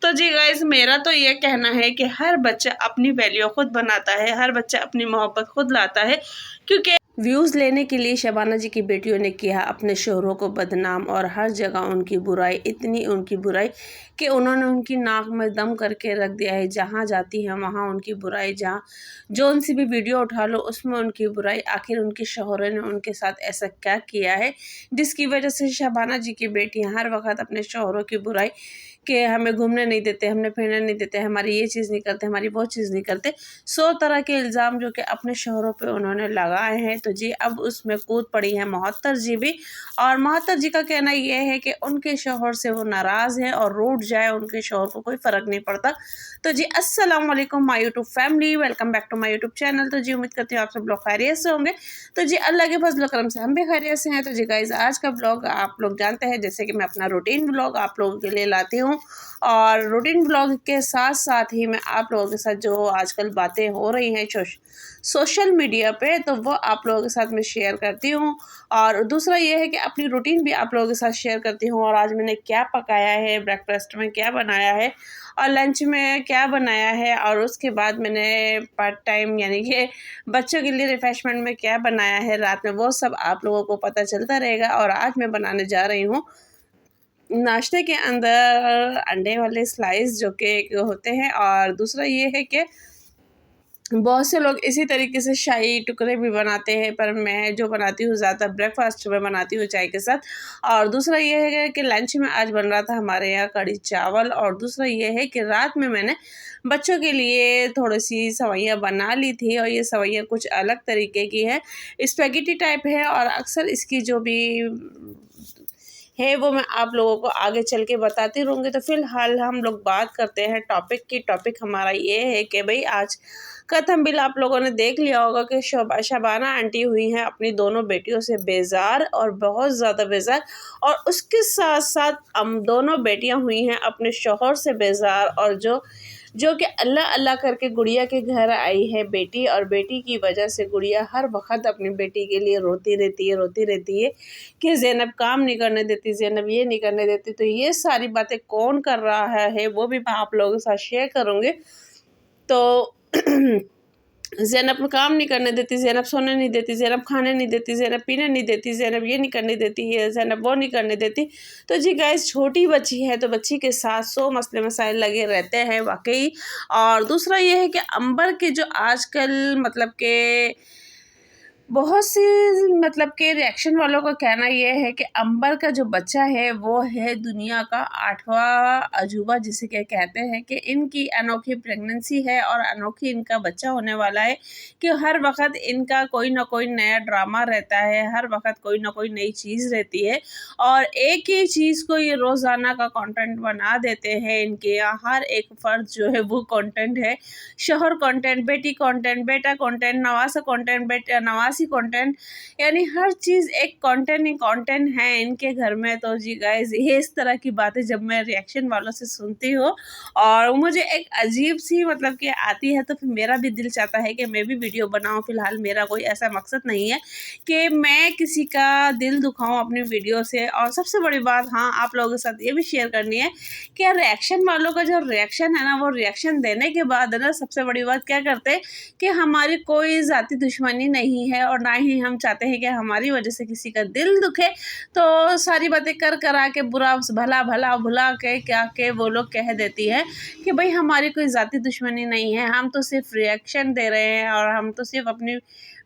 तो जी गाइस, मेरा तो ये कहना है कि हर बच्चा अपनी वैल्यू खुद बनाता है, हर बच्चा अपनी मोहब्बत खुद लाता है। क्योंकि व्यूज़ लेने के लिए शबाना जी की बेटियों ने किया अपने शोहरों को बदनाम और हर जगह उनकी बुराई, इतनी उनकी बुराई कि उन्होंने उनकी नाक में दम करके रख दिया है। जहाँ जाती हैं वहाँ उनकी बुराई, जहाँ जौन सी भी वीडियो उठा लो उसमें उनकी बुराई। आखिर उनके शोहरों ने उनके साथ ऐसा क्या किया है जिसकी वजह से शबाना जी की बेटियाँ हर वक्त अपने शोहरों की बुराई कि हमें घूमने नहीं देते, हमने फिरने नहीं देते, हमारी ये चीज़ नहीं करते, हमारी वो चीज़ नहीं करते। 100 तरह के इल्ज़ाम जो कि अपने शोहरों पे उन्होंने लगाए हैं। तो जी अब उसमें कूद पड़ी है मोहत्तर जी भी। और मोहत्तर जी का कहना ये है कि उनके शोहर से वो नाराज़ हैं और रूठ जाए उनके शोहर को कोई फ़र्क नहीं पड़ता। तो जी अस्सलाम वालेकुम my YouTube family, welcome back to my YouTube channel. तो जी उम्मीद करती हूँ आप सब लोग खैरियत से होंगे। तो जी अल्लाह के फज़ल करम से हम भी खैरियत से हैं। तो जी गाइज़, आज का ब्लॉग आप लोग जानते हैं जैसे कि मैं अपना रूटीन ब्लॉग आप लोगों के लिए लाती हूँ। और रूटीन ब्लॉग के साथ साथ ही मैं आप लोगों के साथ जो आजकल बातें हो रही हैं सोशल मीडिया पे, तो वो आप लोगों के साथ मैं शेयर करती हूँ। और दूसरा ये है कि अपनी रूटीन भी आप लोगों के साथ शेयर करती हूँ। और आज मैंने क्या पकाया है, ब्रेकफास्ट में क्या बनाया है और लंच में क्या बनाया है, और उसके बाद मैंने पार्ट टाइम यानी कि बच्चों के लिए रिफ्रेशमेंट में क्या बनाया है रात में, वो सब आप लोगों को पता चलता रहेगा। और आज मैं बनाने जा रही हूँ नाश्ते के अंदर अंडे वाले स्लाइस जो कि होते हैं। और दूसरा ये है कि बहुत से लोग इसी तरीके से शाही टुकड़े भी बनाते हैं, पर मैं जो बनाती हूँ ज़्यादा ब्रेकफास्ट में बनाती हूँ चाय के साथ। और दूसरा ये है कि लंच में आज बन रहा था हमारे यहाँ कढ़ी चावल। और दूसरा ये है कि रात में मैंने बच्चों के लिए थोड़ी सी सवैयाँ बना ली थी, और ये सवैयाँ कुछ अलग तरीके की है, स्पेगेटी टाइप है। और अक्सर इसकी जो भी है वो मैं आप लोगों को आगे चल के बताती रहूँगी। तो फिलहाल हम लोग बात करते हैं टॉपिक की। टॉपिक हमारा ये है कि भाई आज का थंबनेल आप लोगों ने देख लिया होगा कि शबाना आंटी हुई हैं अपनी दोनों बेटियों से बेजार, और बहुत ज़्यादा बेजार। और उसके साथ साथ हम दोनों बेटियां हुई हैं अपने शौहर से बेजार। और जो कि अल्लाह अल्लाह करके गुड़िया के घर आई है बेटी, और बेटी की वजह से गुड़िया हर वक्त अपनी बेटी के लिए रोती रहती है कि ज़ैनब काम नहीं करने देती, ज़ैनब ये नहीं करने देती। तो ये सारी बातें कौन कर रहा है वो भी मैं आप लोगों के साथ शेयर करूँगी। तो ज़ैनब काम नहीं करने देती, ज़ैनब सोने नहीं देती, ज़ैनब खाने नहीं देती, ज़ैनब पीने नहीं देती, ज़ैनब ये नहीं करने देती है, ज़ैनब वो नहीं करने देती। तो जी गाइस, छोटी बच्ची है तो बच्ची के साथ 100 मसले मसाइल लगे रहते हैं वाकई। और दूसरा ये है कि अंबर के जो आजकल मतलब के बहुत सी मतलब के रिएक्शन वालों का कहना ये है कि अंबर का जो बच्चा है वो है दुनिया का 8वां अजूबा, जिसे क्या कहते हैं कि इनकी अनोखी प्रेगनेंसी है और अनोखी इनका बच्चा होने वाला है। कि हर वक्त इनका कोई ना कोई नया ड्रामा रहता है, हर वक्त कोई ना कोई नई चीज़ रहती है, और एक ही चीज़ को ये रोज़ाना का कंटेंट बना देते हैं। इनके यहाँ हर एक फ़र्द जो है वो कंटेंट है। शोहर कंटेंट, बेटी कंटेंट, बेटा कंटेंट, नवासा कंटेंट, बेटा नवासी कंटेंट, यानी हर चीज़ एक कंटेंट ही कंटेंट है इनके घर में। तो जी गाइस, ये इस तरह की बातें जब मैं रिएक्शन वालों से सुनती हूँ और मुझे एक अजीब सी मतलब कि आती है, तो फिर मेरा भी दिल चाहता है कि मैं भी वीडियो बनाऊँ। फिलहाल मेरा कोई ऐसा मकसद नहीं है कि मैं किसी का दिल दुखाऊँ अपनी वीडियो से। और सबसे बड़ी बात, हाँ, आप लोगों के साथ ये भी शेयर करनी है कि रिएक्शन वालों का जो रिएक्शन है ना, वो रिएक्शन देने के बाद ना सबसे बड़ी बात क्या करते हैं कि हमारी कोई ज़ाती दुश्मनी नहीं है, और ना ही हम चाहते हैं कि हमारी वजह से किसी का दिल दुखे। तो सारी बातें कर करा के बुरा भला भला भुला के क्या के वो लोग कह देती है कि भाई हमारी कोई ज़ाती दुश्मनी नहीं है, हम तो सिर्फ रिएक्शन दे रहे हैं और हम तो सिर्फ अपनी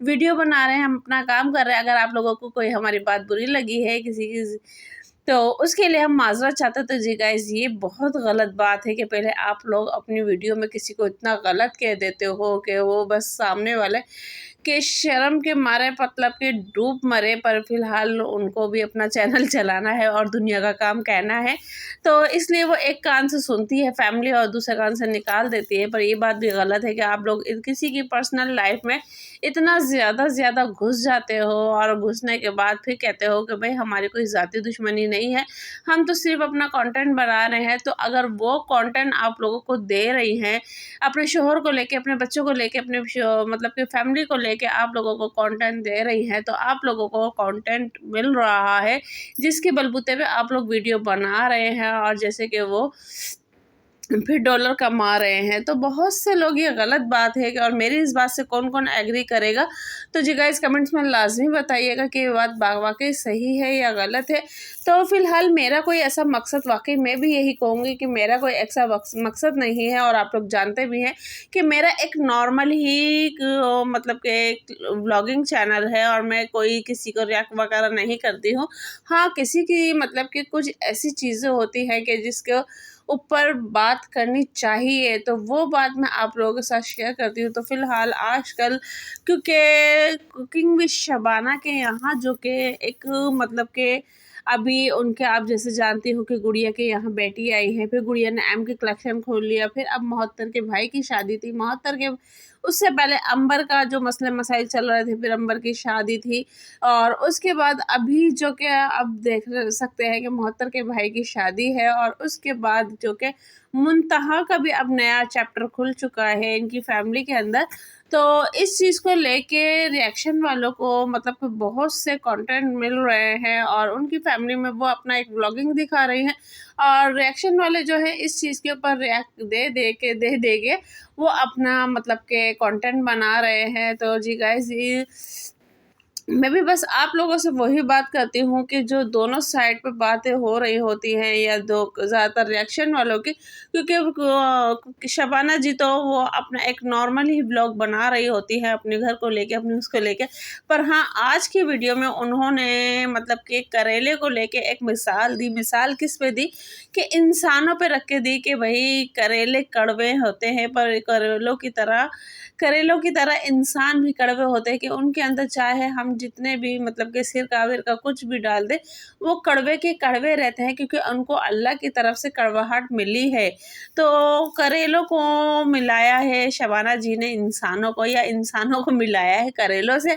वीडियो बना रहे हैं, हम अपना काम कर रहे हैं। अगर आप लोगों को कोई हमारी बात बुरी लगी है किसी की, तो उसके लिए हम माज़रत चाहते। तो जी गाइस, ये बहुत गलत बात है कि पहले आप लोग अपनी वीडियो में किसी को इतना गलत कह देते हो कि वो बस सामने वाले के शर्म के मारे मतलब कि डूब मरे। पर फिलहाल उनको भी अपना चैनल चलाना है और दुनिया का काम कहना है, तो इसलिए वो एक कान से सुनती है फैमिली और दूसरे कान से निकाल देती है। पर ये बात भी गलत है कि आप लोग किसी की पर्सनल लाइफ में इतना ज़्यादा घुस जाते हो, और घुसने के बाद फिर कहते हो कि भाई हमारी कोई ज़ाती दुश्मनी नहीं है, हम तो सिर्फ अपना कंटेंट बना रहे हैं। तो अगर वो कंटेंट आप लोगों को दे रही हैं अपने शोहर को लेके, अपने बच्चों को लेके, अपने मतलब कि फैमिली को लेके आप लोगों को कंटेंट दे रही हैं, तो आप लोगों को कंटेंट मिल रहा है जिसके बलबूते पे आप लोग वीडियो बना रहे हैं। और जैसे कि वो फिर डॉलर कमा रहे हैं। तो बहुत से लोग, ये गलत बात है कि, और मेरी इस बात से कौन कौन एग्री करेगा, तो जी गाइस कमेंट्स में लाजमी बताइएगा कि ये बात वाकई सही है या गलत है। तो फिलहाल मेरा कोई ऐसा मकसद, वाकई मैं भी यही कहूँगी कि मेरा कोई ऐसा मकसद नहीं है, और आप लोग जानते भी हैं कि मेरा एक नॉर्मल ही मतलब कि एक व्लॉगिंग चैनल है, और मैं कोई किसी को रिएक्ट वगैरह नहीं करती हूँ। हाँ, किसी की मतलब कि कुछ ऐसी चीज़ें होती हैं कि जिसके ऊपर बात करनी चाहिए, तो वो बात मैं आप लोगों के साथ शेयर करती हूँ। तो फ़िलहाल आजकल, क्योंकि कुकिंग विद शबाना के यहाँ जो कि एक मतलब कि अभी उनके, आप जैसे जानती हो कि गुड़िया के यहाँ बेटी आई है, फिर गुड़िया ने एम के कलेक्शन खोल लिया, फिर अब मोहत्तर के भाई की शादी थी, मोहत्तर के उससे पहले अंबर का जो मसले मसाइल चल रहे थे, फिर अंबर की शादी थी, और उसके बाद अभी जो कि अब देख सकते हैं कि मोहत्तर के भाई की शादी है, और उसके बाद जो कि मुंतहा का भी अब नया चैप्टर खुल चुका है इनकी फैमिली के अंदर। तो इस चीज़ को लेके रिएक्शन वालों को मतलब कि बहुत से कंटेंट मिल रहे हैं, और उनकी फैमिली में वो अपना एक व्लॉगिंग दिखा रही हैं, और रिएक्शन वाले जो है इस चीज़ के ऊपर रिएक्ट दे के वो अपना मतलब के कंटेंट बना रहे हैं। तो जी गाइस, ये मैं भी बस आप लोगों से वही बात करती हूँ कि जो दोनों साइड पे बातें हो रही होती हैं, या दो ज़्यादातर रिएक्शन वालों की, क्योंकि शबाना जी तो वो अपना एक नॉर्मल ही ब्लॉग बना रही होती है अपने घर को लेके, अपने उसको लेके। पर हाँ, आज की वीडियो में उन्होंने मतलब कि करेले को लेके एक मिसाल दी। मिसाल किस पे दी कि इंसानों पे रख के दी कि भाई करेले कड़वे होते हैं, पर करेलों की तरह इंसान भी कड़वे होते हैं, कि उनके अंदर चाहे हम जितने भी मतलब कि सिरका विरका कुछ भी डाल दे, वो कड़वे के कड़वे रहते हैं, क्योंकि उनको अल्लाह की तरफ से कड़वाहट मिली है। तो करेलों को मिलाया है शबाना जी ने इंसानों को, या इंसानों को मिलाया है करेलों से।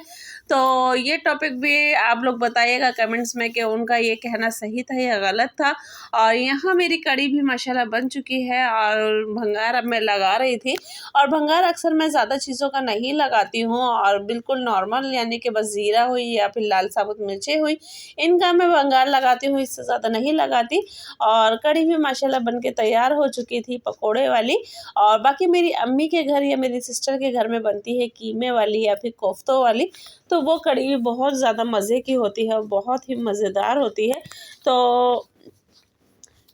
तो ये टॉपिक भी आप लोग बताइएगा कमेंट्स में कि उनका ये कहना सही था या गलत था। और यहाँ मेरी कड़ी भी माशाल्लाह बन चुकी है, और भंगार अब मैं लगा रही थी, और भंगार अक्सर मैं ज़्यादा चीज़ों का नहीं लगाती हूँ, और बिल्कुल नॉर्मल, यानी कि बस ज़ीरा हुई या फिर लाल साबुत मिर्चें हुई, इनका मैं भंगार लगाती हूँ, इससे ज़्यादा नहीं लगाती। और कड़ी भी माशाल्लाह बन के तैयार हो चुकी थी पकोड़े वाली। और बाकी मेरी अम्मी के घर या मेरी सिस्टर के घर में बनती है कीमे वाली या फिर कोफ्तों वाली, तो वो कड़ी भी बहुत ज़्यादा मज़े की होती है और बहुत ही मज़ेदार होती है। तो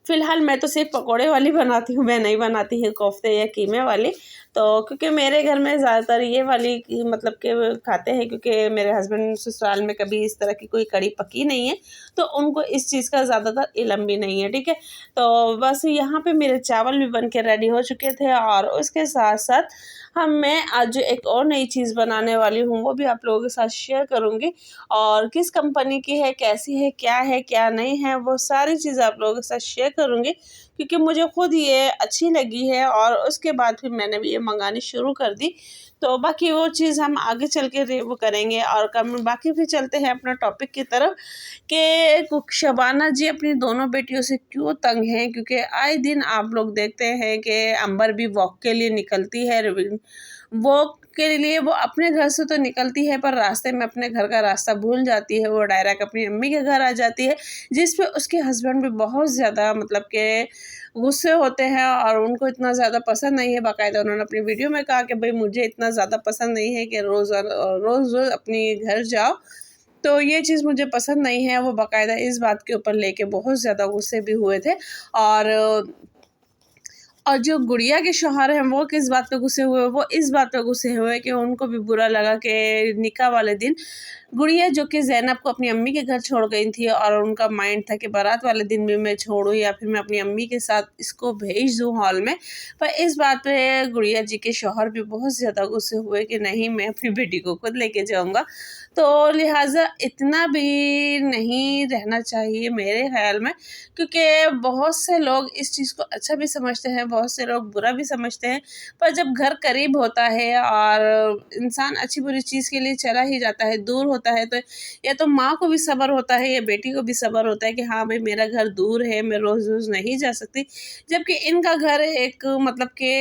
फ़िलहाल मैं तो सिर्फ़ पकोड़े वाली बनाती हूँ, मैं नहीं बनाती हूँ कोफ्ते या कीमे वाली। तो क्योंकि मेरे घर में ज़्यादातर ये वाली की मतलब कि खाते हैं, क्योंकि मेरे हस्बैंड ससुराल में कभी इस तरह की कोई कड़ी पकी नहीं है, तो उनको इस चीज़ का ज़्यादातर इल्म भी नहीं है, ठीक है। तो बस यहाँ पे मेरे चावल भी बन के रेडी हो चुके थे, और उसके साथ-साथ मैं आज जो एक और नई चीज़ बनाने वाली हूँ, वो भी आप लोगों के साथ शेयर करूँगी, और किस कंपनी की है, कैसी है, क्या नहीं है, वो सारी चीज़ आप लोगों के साथ शेयर करूँगी, क्योंकि मुझे खुद ये अच्छी लगी है, और उसके बाद फिर मैंने भी ये मंगानी शुरू कर दी। तो बाकी वो चीज़ हम आगे चल के वो करेंगे, और बाकी फिर चलते हैं अपना टॉपिक की तरफ कि शबाना जी अपनी दोनों बेटियों से क्यों तंग हैं, क्योंकि आए दिन आप लोग देखते हैं कि अंबर भी वॉक के लिए निकलती है, वॉक के लिए वो अपने घर से तो निकलती है, पर रास्ते में अपने घर का रास्ता भूल जाती है, वो डायरेक्ट अपनी अम्मी के घर आ जाती है, जिस पे उसके हस्बैंड भी बहुत ज़्यादा मतलब कि गुस्से होते हैं, और उनको इतना ज़्यादा पसंद नहीं है। बाकायदा उन्होंने अपनी वीडियो में कहा कि भाई मुझे इतना ज़्यादा पसंद नहीं है कि रोज़ रोज़ अपनी घर जाओ, तो ये चीज़ मुझे पसंद नहीं है। वो बाकायदा इस बात के ऊपर लेके बहुत ज़्यादा गुस्से भी हुए थे। और जो गुड़िया के शौहर हैं वो किस बात पे गुस्से हुए, वो इस बात पे गुस्से हुए कि उनको भी बुरा लगा कि निकाह वाले दिन गुड़िया जो कि ज़ैनब को अपनी अम्मी के घर छोड़ गई थी, और उनका माइंड था कि बारात वाले दिन भी मैं छोड़ूँ या फिर मैं अपनी अम्मी के साथ इसको भेज दूँ हॉल में। पर इस बात पे गुड़िया जी के शौहर भी बहुत ज़्यादा गुस्से हुए कि नहीं, मैं अपनी बेटी को खुद लेके जाऊँगा। तो लिहाजा इतना भी नहीं रहना चाहिए मेरे ख़्याल में, क्योंकि बहुत से लोग इस चीज़ को अच्छा भी समझते हैं, बहुत से लोग बुरा भी समझते हैं। पर जब घर करीब होता है और इंसान अच्छी बुरी चीज़ के लिए चला ही जाता है, दूर होता है, तो या तो माँ को भी सब्र होता है या बेटी को भी सब्र होता है कि हाँ भाई मेरा घर दूर है, मैं रोज़ रोज़ नहीं जा सकती। जबकि इनका घर एक मतलब के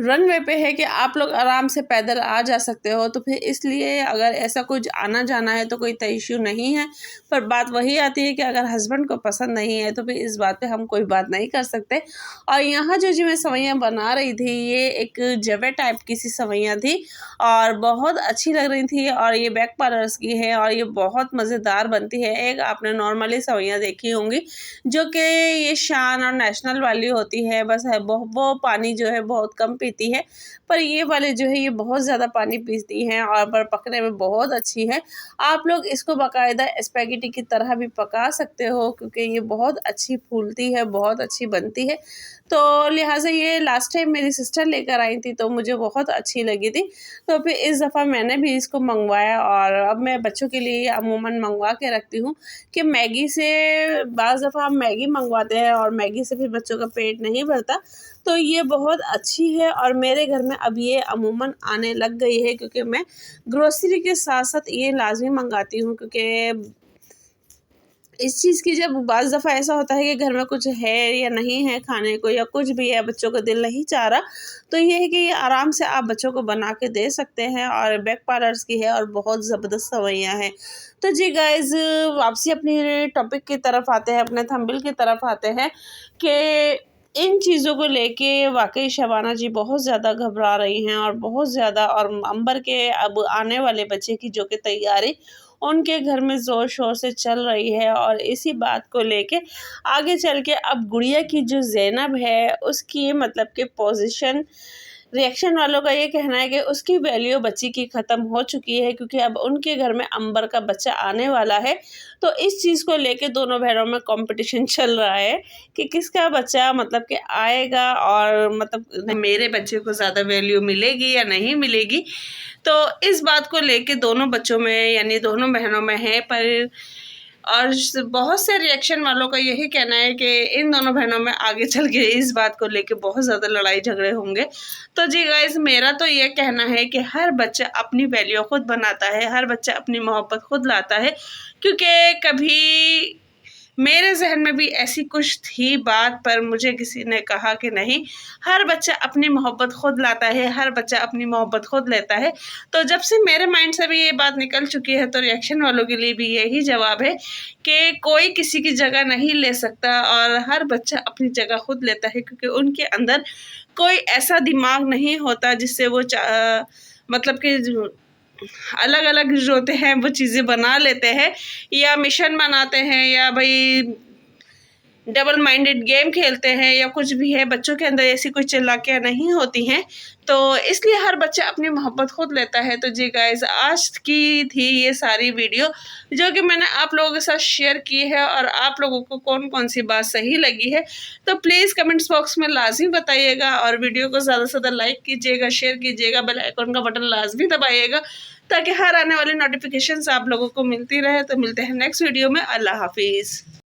रनवे पे है कि आप लोग आराम से पैदल आ जा सकते हो, तो फिर इसलिए अगर ऐसा कुछ आना जाना है तो कोई इश्यू नहीं है। पर बात वही आती है कि अगर हस्बैंड को पसंद नहीं है तो फिर इस बात पे हम कोई बात नहीं कर सकते। और यहाँ जो मैं सेवइयाँ बना रही थी, ये एक जवे टाइप की सी सेवइयाँ थी और बहुत अच्छी लग रही थी और ये बैक पार्लर्स की है और ये बहुत मज़ेदार बनती है। एक आपने नॉर्मली सेवइयाँ देखी होंगी जो कि ये शान और नेशनल वाली होती है, बस है वो पानी जो है बहुत कम पीती है, पर ये वाले जो है ये बहुत ज़्यादा पानी पीती हैं और पर पकने में बहुत अच्छी है। आप लोग इसको बाकायदा स्पैगेटी की तरह भी पका सकते हो क्योंकि ये बहुत अच्छी फूलती है, बहुत अच्छी बनती है। तो लिहाजा ये लास्ट टाइम मेरी सिस्टर लेकर आई थी तो मुझे बहुत अच्छी लगी थी, तो फिर इस दफ़ा मैंने भी इसको मंगवाया और अब मैं बच्चों के लिए अमूमन मंगवा के रखती हूँ कि मैगी से बाज़ दफ़ा हम मैगी मंगवाते हैं और मैगी से फिर बच्चों का पेट नहीं भरता, तो ये बहुत अच्छी है और मेरे घर में अब ये अमूमन आने लग गई है क्योंकि मैं ग्रोसरी के साथ-साथ ये लाज़मी मंगाती हूँ क्योंकि इस चीज़ की जब बाज़ दफ़ा ऐसा होता है कि घर में कुछ है या नहीं है खाने को या कुछ भी है, बच्चों का दिल नहीं चाह रहा, तो ये है कि ये आराम से आप बच्चों को बना के दे सकते हैं और बैक पार्लर्स की है और बहुत ज़बरदस्त सेवइयाँ हैं। तो जी गाइज़, वापसी अपनी टॉपिक की तरफ आते हैं, अपने थंबनेल की तरफ आते हैं कि इन चीज़ों को लेके वाक़ई शबाना जी बहुत ज़्यादा घबरा रही हैं और बहुत ज़्यादा, और अंबर के अब आने वाले बच्चे की जो कि तैयारी उनके घर में ज़ोर-शोर से चल रही है और इसी बात को लेके आगे चल के अब गुड़िया की जो ज़ैनब है उसकी मतलब कि पोजीशन, रिएक्शन वालों का ये कहना है कि उसकी वैल्यू बच्ची की ख़त्म हो चुकी है क्योंकि अब उनके घर में अंबर का बच्चा आने वाला है। तो इस चीज़ को लेके दोनों बहनों में कॉम्पिटिशन चल रहा है कि किसका बच्चा मतलब कि आएगा और मतलब मेरे बच्चे को ज़्यादा वैल्यू मिलेगी या नहीं मिलेगी। तो इस बात को लेके दोनों बच्चों में यानी दोनों बहनों में है, पर और बहुत से रिएक्शन वालों का यही कहना है कि इन दोनों बहनों में आगे चल के इस बात को लेके बहुत ज़्यादा लड़ाई झगड़े होंगे। तो जी गाइस, मेरा तो ये कहना है कि हर बच्चा अपनी वैल्यू खुद बनाता है, हर बच्चा अपनी मोहब्बत खुद लाता है क्योंकि कभी मेरे ज़हन में भी ऐसी कुछ थी बात, पर मुझे किसी ने कहा कि नहीं, हर बच्चा अपनी मोहब्बत खुद लाता है, हर बच्चा अपनी मोहब्बत खुद लेता है। तो जब से मेरे माइंड से भी ये बात निकल चुकी है तो रिएक्शन वालों के लिए भी यही जवाब है कि कोई किसी की जगह नहीं ले सकता और हर बच्चा अपनी जगह खुद लेता है क्योंकि उनके अंदर कोई ऐसा दिमाग नहीं होता जिससे वो मतलब कि अलग अलग जो होते हैं वो चीज़ें बना लेते हैं या मिशन बनाते हैं या भाई डबल माइंडेड गेम खेलते हैं या कुछ भी है। बच्चों के अंदर ऐसी कोई चालाकियाँ नहीं होती हैं, तो इसलिए हर बच्चा अपनी मोहब्बत खुद लेता है। तो जी गाइस, आज की थी ये सारी वीडियो जो कि मैंने आप लोगों के साथ शेयर की है और आप लोगों को कौन कौन सी बात सही लगी है तो प्लीज़ कमेंट्स बॉक्स में लाजमी बताइएगा और वीडियो को ज़्यादा से ज़्यादा लाइक कीजिएगा, शेयर कीजिएगा, बेल आइकन का बटन लाजमी दबाइएगा ताकि हर आने वाली नोटिफिकेशंस आप लोगों को मिलती रहे। तो मिलते हैं नेक्स्ट वीडियो में। अल्लाह हाफिज़।